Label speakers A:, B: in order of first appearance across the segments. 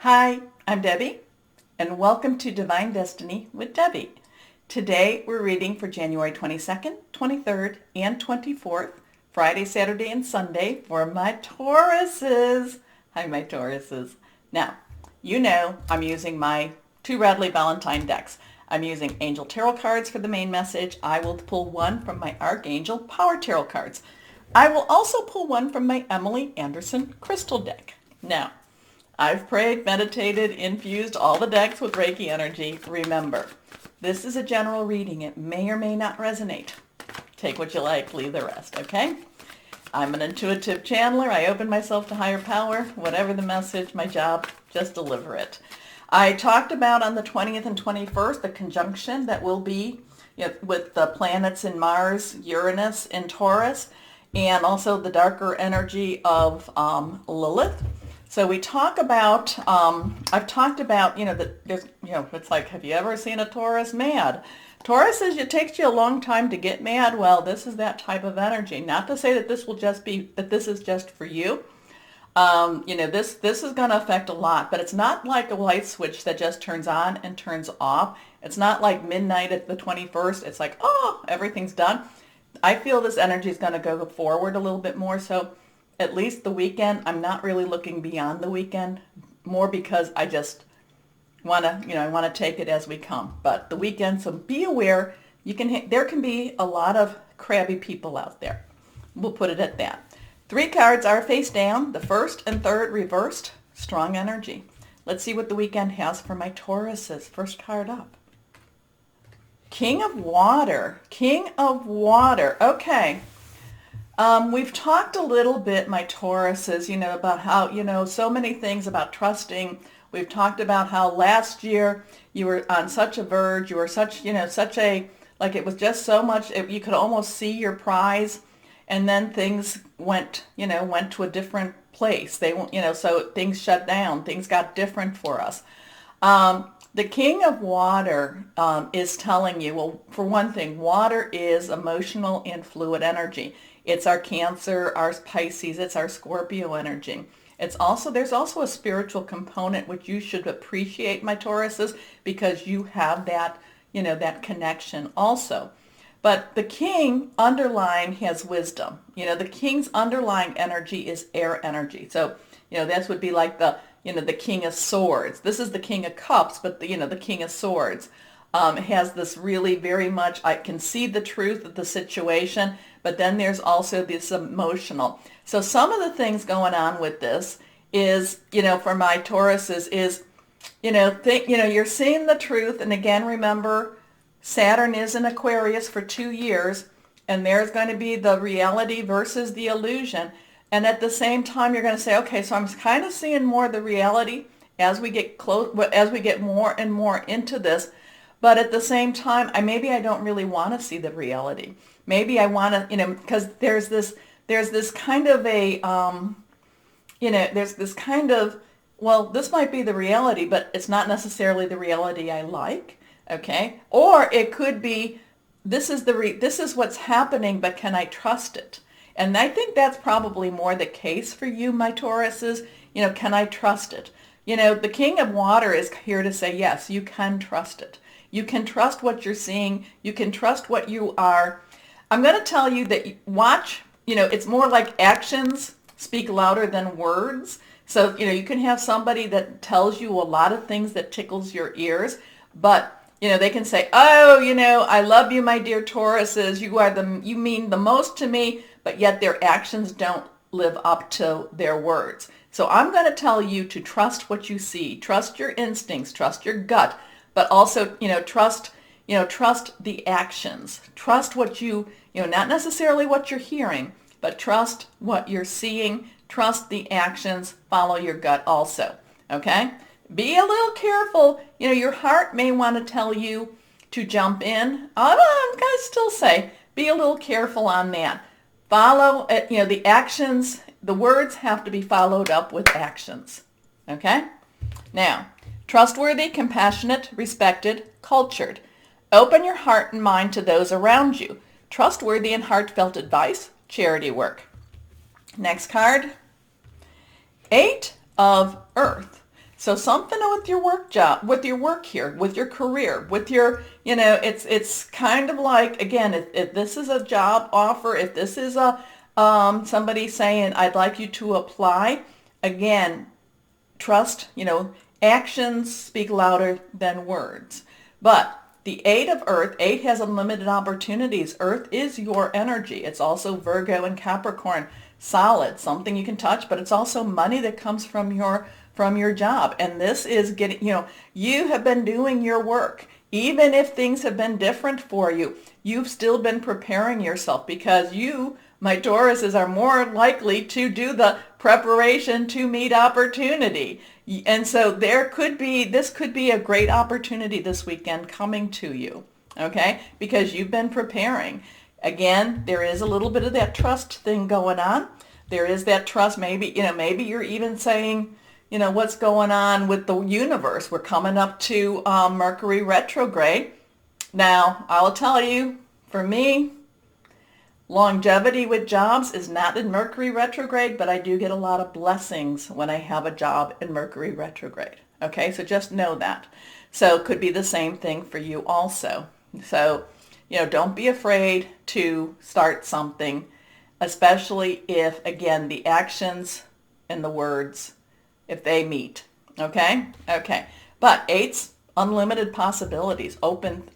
A: Hi, I'm Debbie, and welcome to Divine Destiny with Debbie. Today we're reading for January 22nd, 23rd, and 24th, Friday, Saturday, and Sunday for my Tauruses. Hi, my Tauruses. Now, you know I'm using my two Radley Valentine decks. I'm using Angel Tarot cards for the main message. I will pull one from my Archangel Power Tarot cards. I will also pull one from my Emily Anderson Crystal deck. Now, I've prayed, meditated, infused all the decks with Reiki energy. Remember, this is a general reading. It may or may not resonate. Take what you like, leave the rest, okay? I'm an intuitive channeler. I open myself to higher power. Whatever the message, my job, just deliver it. I talked about on the 20th and 21st the conjunction that will be with the planets in Mars, Uranus, and Taurus, and also the darker energy of Lilith. So we talk about, I've talked about, that there's, it's like, have you ever seen a Taurus mad? Taurus is, it takes you a long time to get mad. Well, this is that type of energy. Not to say that this will just be, that this is just for you. This is going to affect a lot, but it's not like a light switch that just turns on and turns off. It's not like midnight at the 21st. It's like, oh, everything's done. I feel this energy is going to go forward a little bit more. So at least the weekend, I'm not really looking beyond the weekend, more because I just want to, I want to take it as we come. But the weekend, so be aware, there can be a lot of crabby people out there. We'll put it at that. 3 cards are face down, the first and third reversed, strong energy. Let's see what the weekend has for my Tauruses. First card up. King of Water. King of Water. Okay. We've talked a little bit, my Tauruses, about how, so many things about trusting. We've talked about how last year you were on such a verge, you were such like it was just so much, you could almost see your prize, and then things went to a different place. So things shut down, things got different for us. The King of Water is telling you, well, for one thing, water is emotional and fluid energy. It's our Cancer, our Pisces, it's our Scorpio energy. There's also a spiritual component which you should appreciate, my Tauruses, because you have that, that connection also. But the king underlying has wisdom. The king's underlying energy is air energy. So, that would be like the King of Swords. This is the King of Cups, but the King of Swords has this really very much, I can see the truth of the situation, but then there's also this emotional. So some of the things going on with this is, for my Tauruses is, you're seeing the truth. And again, remember, Saturn is in Aquarius for 2 years, and there's going to be the reality versus the illusion. And at the same time, you're going to say, okay, so I'm kind of seeing more of the reality as we get as we get more and more into this. But at the same time, maybe I don't really want to see the reality. Maybe I want to, because there's this kind of a, there's this kind of, well, this might be the reality, but it's not necessarily the reality I like. Okay. Or it could be, this is what's happening, but can I trust it? And I think that's probably more the case for you, my Tauruses. Can I trust it? The King of Water is here to say, yes, you can trust it. You can trust what you're seeing. You can trust what you are. I'm going to tell you that it's more like actions speak louder than words. So, you can have somebody that tells you a lot of things that tickles your ears, but they can say, oh, I love you, my dear Tauruses. You mean the most to me, but yet their actions don't live up to their words. So I'm going to tell you to trust what you see, trust your instincts, trust your gut, but also, trust the actions, trust what not necessarily what you're hearing, but trust what you're seeing, trust the actions, follow your gut also. Okay? Be a little careful. Your heart may want to tell you to jump in. I'm going to still say, be a little careful on that. Follow, the actions, the words have to be followed up with actions. Okay? Now, trustworthy, compassionate, respected, cultured. Open your heart and mind to those around you. Trustworthy and heartfelt advice, charity work. Next card. 8 of Earth. So something with your work job, with your work here, with your career, with your, it's kind of like, again, if this is a job offer, if this is a somebody saying, I'd like you to apply, again, trust, actions speak louder than words. But the 8 of Earth, 8 has unlimited opportunities. Earth is your energy. It's also Virgo and Capricorn, solid, something you can touch, but it's also money that comes from your job. And this is getting, you have been doing your work. Even if things have been different for you, you've still been preparing yourself because you, my Tauruses, are more likely to do the preparation to meet opportunity. And so this could be a great opportunity this weekend coming to you, okay? Because you've been preparing. Again, there is a little bit of that trust thing going on. There is that trust. Maybe you're even saying, what's going on with the universe. We're coming up to Mercury retrograde. Now, I'll tell you, for me, longevity with jobs is not in Mercury retrograde, but I do get a lot of blessings when I have a job in Mercury retrograde. Okay, so just know that. So it could be the same thing for you also. So, don't be afraid to start something, especially if, again, the actions and the words, if they meet. Okay? Okay. But 8's unlimited possibilities. Open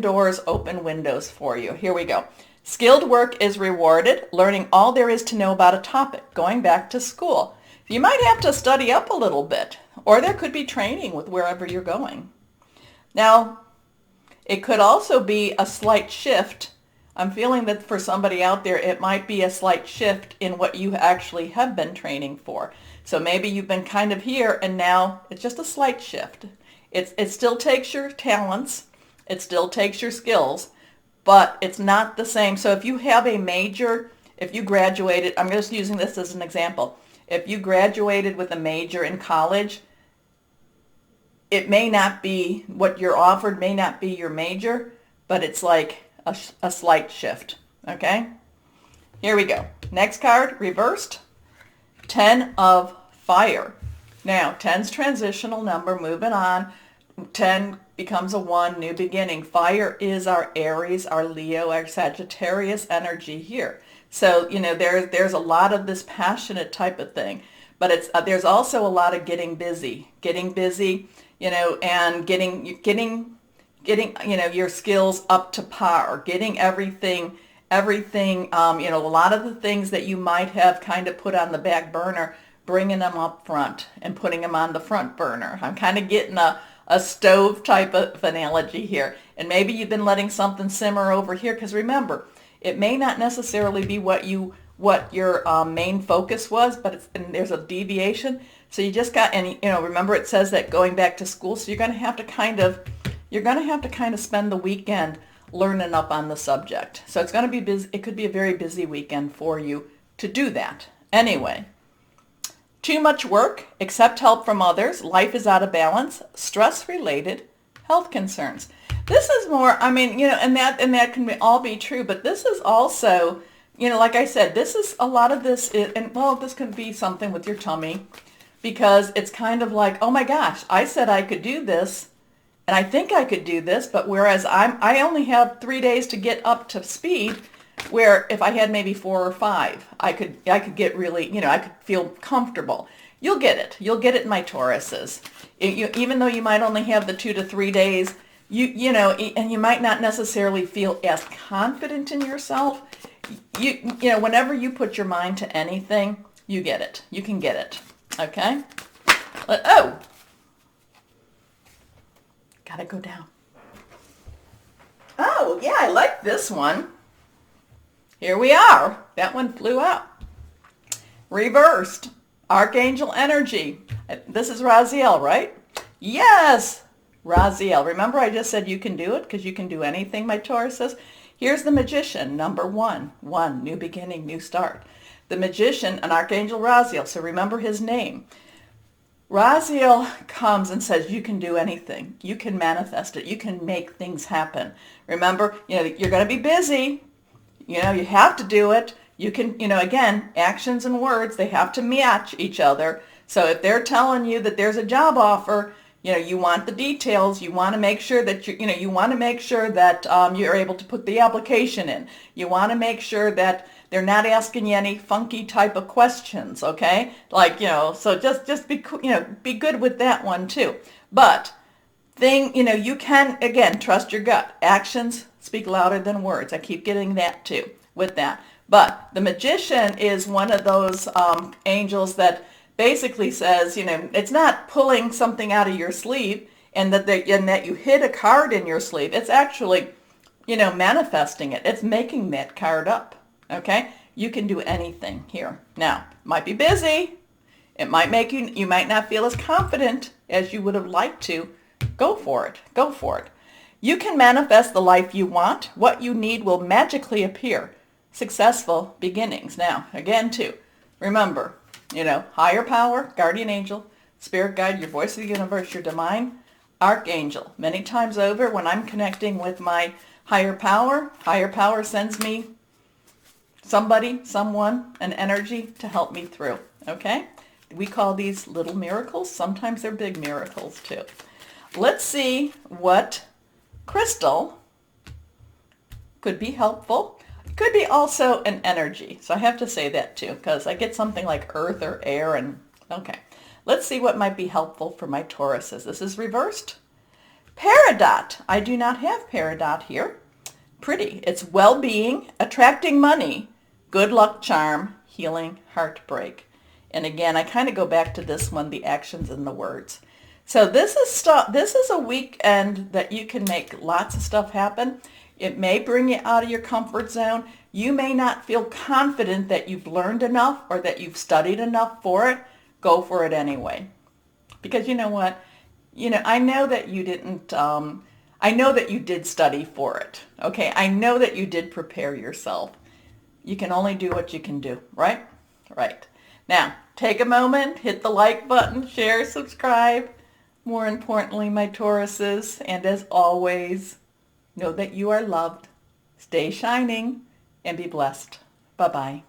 A: doors, open windows for you. Here we go. Skilled work is rewarded, learning all there is to know about a topic, going back to school. You might have to study up a little bit, or there could be training with wherever you're going. Now, it could also be a slight shift. I'm feeling that for somebody out there, it might be a slight shift in what you actually have been training for. So maybe you've been kind of here, and now it's just a slight shift. It still takes your talents. It still takes your skills, but it's not the same. So if you have a major, if you graduated, I'm just using this as an example. If you graduated with a major in college, it may not be what you're offered, may not be your major, but it's like a slight shift, okay? Here we go. Next card, reversed, 10 of fire. Now, 10's transitional number, moving on. 10 becomes a 1, new beginning. Fire is our Aries, our Leo, our Sagittarius energy here. So, there's a lot of this passionate type of thing, but there's also a lot of getting busy, and getting your skills up to par, getting everything, a lot of the things that you might have kind of put on the back burner, bringing them up front and putting them on the front burner. I'm kind of getting a stove type of analogy here. And maybe you've been letting something simmer over here, because remember, it may not necessarily be what your main focus was, but and there's a deviation. So you just got, and remember it says that going back to school, so you're going to have to kind of spend the weekend learning up on the subject. So it's going to be busy. It could be a very busy weekend for you to do that. Anyway, too much work, accept help from others, life is out of balance, stress-related health concerns. This is more, and that can all be true, but this is also, like I said, this is a lot of this, this could be something with your tummy, because it's kind of like, oh my gosh, I said I could do this, and I think I could do this, but whereas I only have 3 days to get up to speed, where if I had maybe 4 or 5, I could get really, I could feel comfortable. You'll get it, my Tauruses. Even though you might only have the 2 to 3 days, and you might not necessarily feel as confident in yourself. Whenever you put your mind to anything, you get it. You can get it. Okay? Gotta go down. Oh, yeah, I like this one. Here we are. That one flew out. Reversed. Archangel energy. This is Raziel, right? Yes, Raziel. Remember I just said you can do it because you can do anything, my Taurus says. Here's the Magician, number 1. 1, new beginning, new start. The Magician, an Archangel Raziel, so remember his name. Raziel comes and says you can do anything. You can manifest it. You can make things happen. Remember, you're going to be busy. You have to do it. You can, again, actions and words, they have to match each other. So if they're telling you that there's a job offer, you want the details. You want to make sure that you want to make sure that you're able to put the application in. You want to make sure that they're not asking you any funky type of questions, okay? Like, so just be, be good with that one too. But you can, again, trust your gut. Actions speak louder than words. I keep getting that too with that. But the magician is one of those angels that basically says, it's not pulling something out of your sleeve and that you hid a card in your sleeve. It's actually, manifesting it. It's making that card up. Okay? You can do anything here. Now, might be busy. It might make you might not feel as confident as you would have liked to. Go for it. Go for it. You can manifest the life you want. What you need will magically appear. Successful beginnings. Now, again, too, remember, higher power, guardian angel, spirit guide, your voice of the universe, your divine archangel. Many times over, when I'm connecting with my higher power sends me somebody, someone, an energy to help me through. Okay? We call these little miracles. Sometimes they're big miracles, too. Let's see what crystal could be helpful. It could be also an energy. So I have to say that too, because I get something like earth or air and okay. Let's see what might be helpful for my Tauruses. This is reversed. Peridot. I do not have Peridot here. Pretty. It's well-being, attracting money, good luck charm, healing, heartbreak. And again, I kind of go back to this one, the actions and the words. So this is a weekend that you can make lots of stuff happen. It may bring you out of your comfort zone. You may not feel confident that you've learned enough or that you've studied enough for it. Go for it anyway. Because you know what? I know that you didn't, I know that you did study for it. Okay? I know that you did prepare yourself. You can only do what you can do, right? Right. Now, take a moment, hit the like button, share, subscribe. More importantly, my Tauruses, and as always, know that you are loved. Stay shining and be blessed. Bye-bye.